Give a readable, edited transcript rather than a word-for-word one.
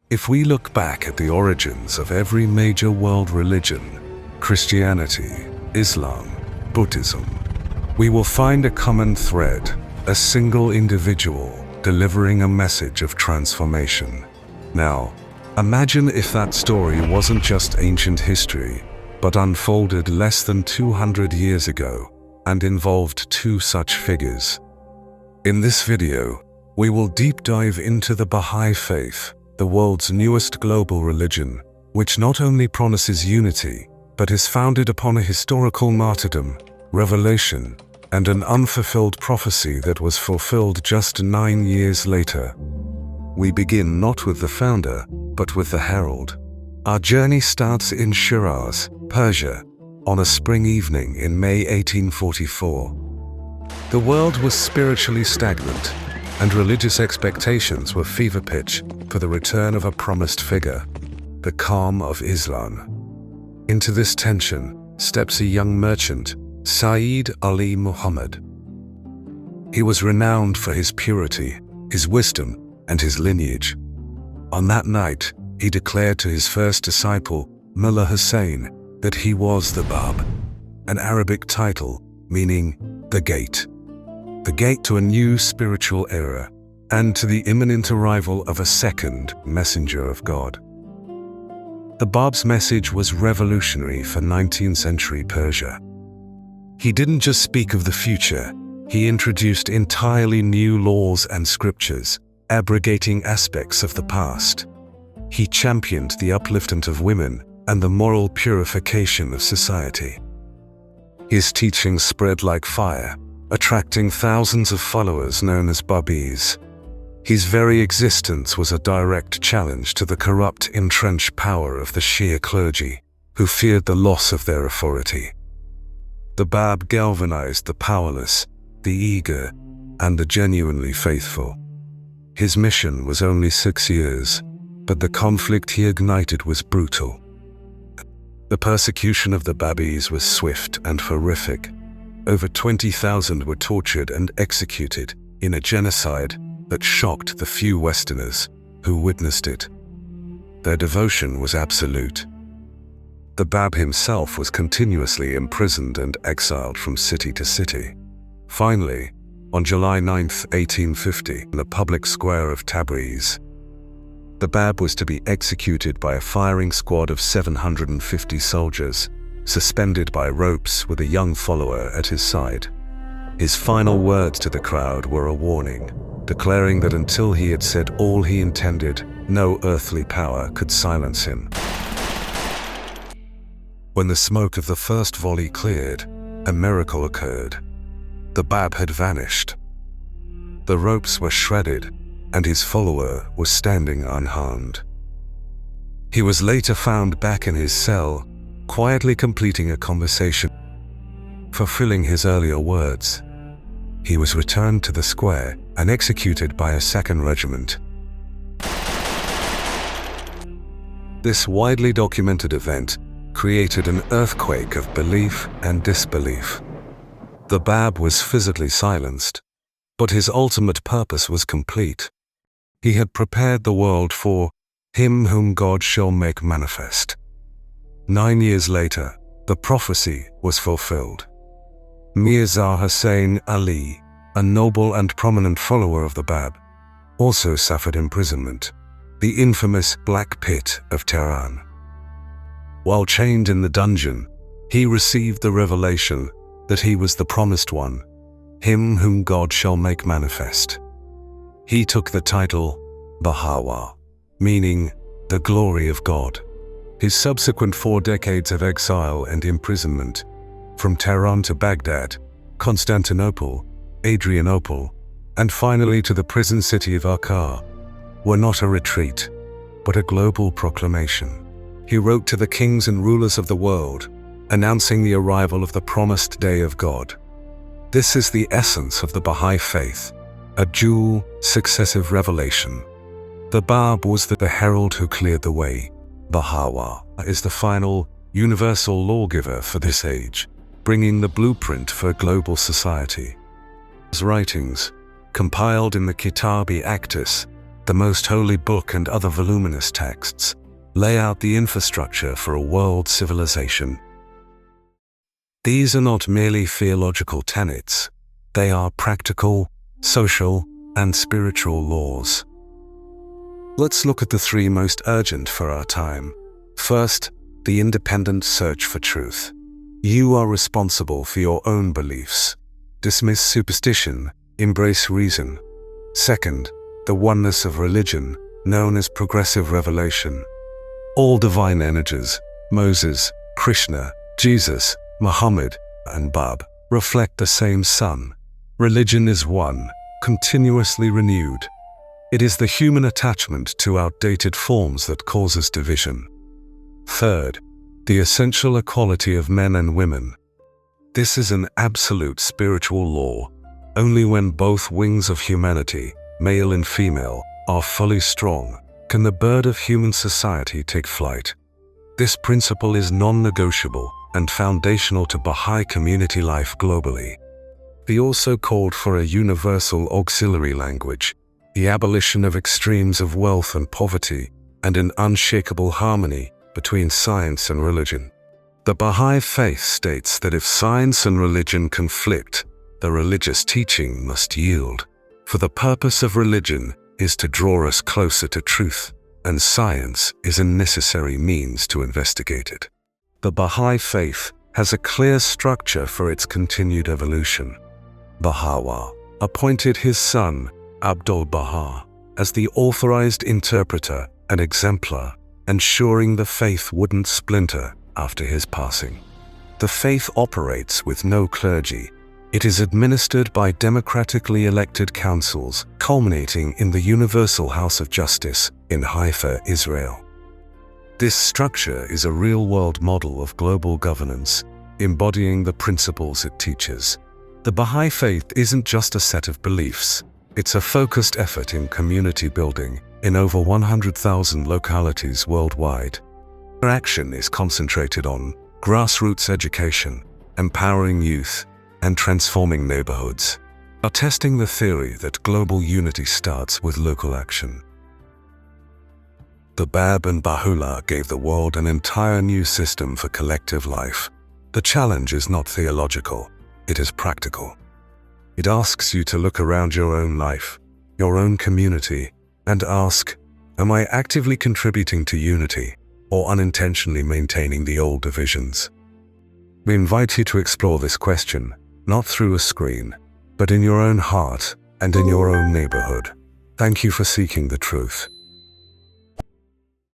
If we look back at the origins of every major world religion, Christianity, Islam, Buddhism, we will find a common thread, a single individual delivering a message of transformation. Now, imagine if that story wasn't just ancient history, but unfolded less than 200 years ago and involved two such figures. In this video, we will deep dive into the Baha'i Faith, the world's newest global religion, which not only promises unity, but is founded upon a historical martyrdom, revelation, and an unfulfilled prophecy that was fulfilled just 9 years later. We begin not with the founder, but with the Herald. Our journey starts in Shiraz, Persia, on a spring evening in May 1844. The world was spiritually stagnant, and religious expectations were fever pitch for the return of a promised figure, the calm of Islam. Into this tension steps a young merchant, Sayyid Ali Muhammad. He was renowned for his purity, his wisdom, and his lineage. On that night, he declared to his first disciple, Mullah Hussein, that he was the Báb, an Arabic title meaning the gate to a new spiritual era, and to the imminent arrival of a second messenger of God. The Báb's message was revolutionary for 19th century Persia. He didn't just speak of the future, he introduced entirely new laws and scriptures, abrogating aspects of the past. He championed the upliftment of women and the moral purification of society. His teachings spread like fire, attracting thousands of followers known as Baha'is. His very existence was a direct challenge to the corrupt, entrenched power of the Shia clergy, who feared the loss of their authority. The Báb galvanized the powerless, the eager, and the genuinely faithful. His mission was only 6 years, but the conflict he ignited was brutal. The persecution of the Baha'is was swift and horrific. Over 20,000 were tortured and executed in a genocide that shocked the few Westerners who witnessed it. Their devotion was absolute. The Báb himself was continuously imprisoned and exiled from city to city. Finally, on July 9, 1850, in the public square of Tabriz, the Báb was to be executed by a firing squad of 750 soldiers, suspended by ropes with a young follower at his side. His final words to the crowd were a warning, declaring that until he had said all he intended, no earthly power could silence him. When the smoke of the first volley cleared, a miracle occurred. The Báb had vanished. The ropes were shredded, and his follower was standing unharmed. He was later found back in his cell, quietly completing a conversation. Fulfilling his earlier words, he was returned to the square and executed by a second regiment. This widely documented event created an earthquake of belief and disbelief. The Báb was physically silenced, but his ultimate purpose was complete. He had prepared the world for him whom God shall make manifest. 9 years later, the prophecy was fulfilled. Mirza Hussain Ali, a noble and prominent follower of the Báb, also suffered imprisonment, the infamous Black Pit of Tehran. While chained in the dungeon, he received the revelation that he was the promised one, him whom God shall make manifest. He took the title Baha'u'llah, meaning the glory of God. His subsequent 4 decades of exile and imprisonment, from Tehran to Baghdad, Constantinople, Adrianople, and finally to the prison city of Akkar, were not a retreat, but a global proclamation. He wrote to the kings and rulers of the world, announcing the arrival of the promised day of God. This is the essence of the Baha'i Faith, a dual, successive revelation. The Báb was the herald who cleared the way. Baha'u'llah is the final, universal lawgiver for this age, bringing the blueprint for global society. His writings, compiled in the Kitab-i Aqdas, the most holy book and other voluminous texts, lay out the infrastructure for a world civilization. These are not merely theological tenets, they are practical, social, and spiritual laws. Let's look at the three most urgent for our time. First, the independent search for truth. You are responsible for your own beliefs. Dismiss superstition, embrace reason. Second, the oneness of religion, known as progressive revelation. All divine energies, Moses, Krishna, Jesus, Muhammad, and Báb, reflect the same sun. Religion is one, continuously renewed. It is the human attachment to outdated forms that causes division. Third, the essential equality of men and women. This is an absolute spiritual law. Only when both wings of humanity, male and female, are fully strong, can the bird of human society take flight. This principle is non-negotiable and foundational to Baha'i community life globally. He also called for a universal auxiliary language, the abolition of extremes of wealth and poverty, and an unshakable harmony between science and religion. The Baha'i Faith states that if science and religion conflict, the religious teaching must yield. For the purpose of religion is to draw us closer to truth, and science is a necessary means to investigate it. The Baha'i Faith has a clear structure for its continued evolution. Baha'u'llah appointed his son, Abdul-Baha, as the authorized interpreter and exemplar, ensuring the faith wouldn't splinter after his passing. The faith operates with no clergy. It is administered by democratically elected councils, culminating in the Universal House of Justice in Haifa, Israel. This structure is a real-world model of global governance, embodying the principles it teaches. The Baha'i Faith isn't just a set of beliefs. It's a focused effort in community building in over 100,000 localities worldwide. Our action is concentrated on grassroots education, empowering youth, and transforming neighborhoods, attesting the theory that global unity starts with local action. The Báb and Baha'u'llah gave the world an entire new system for collective life. The challenge is not theological, it is practical. It asks you to look around your own life, your own community, and ask, am I actively contributing to unity or unintentionally maintaining the old divisions? We invite you to explore this question, not through a screen, but in your own heart and in your own neighborhood. Thank you for seeking the truth.